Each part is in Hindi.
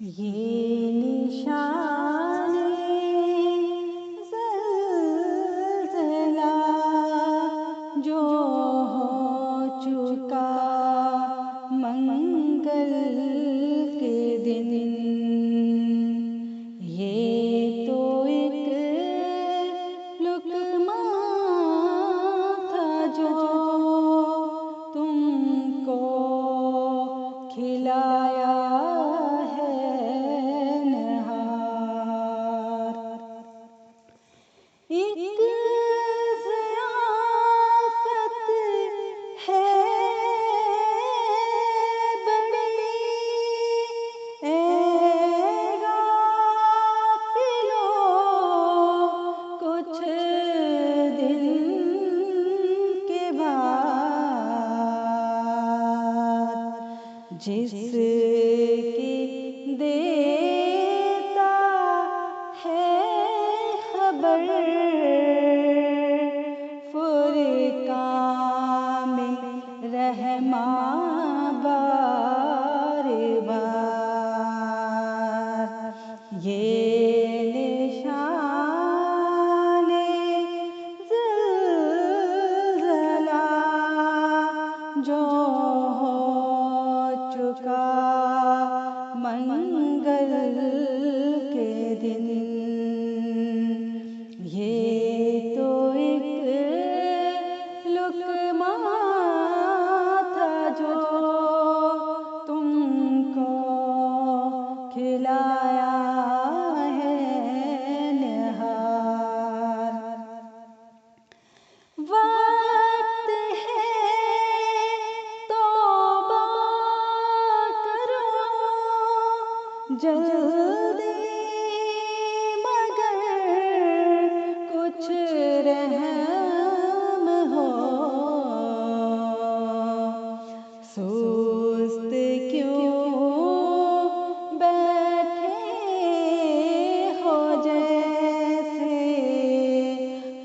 ये निशाने ज़लज़ला जो हो चुका मंगल के दिन, ये तो एक लुक़मा था जो तुमको खिलाया एक ज़ियाफ़त है बड़ी, ऐ गाफ़िलों कुछ दिन के बाद जिसकी देता है खबर फुरक़ान में रहमा बार बार। ये निशाने ज़लज़ला जो हो चुका मंगल के दिन, ये तो एक लुक़मा था जो तुमको खिलाया है निहार। वक्त है तौबा करो जल्दी, मगर कुछ रहम हो। सुस्त क्यों बैठे हो जैसे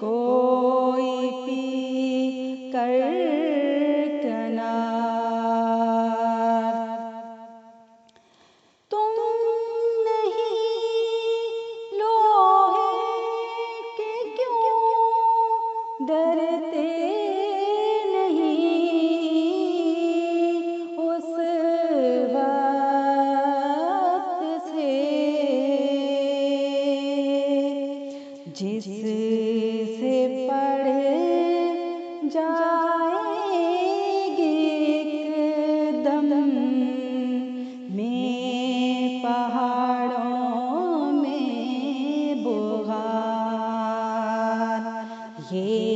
कोई पी कर किनार। तुम नहीं लोहे के क्यों डरते नहीं उस वक्त से जिससे पड़ जाएगी एकदम में पहाड़ों में बुहार। ये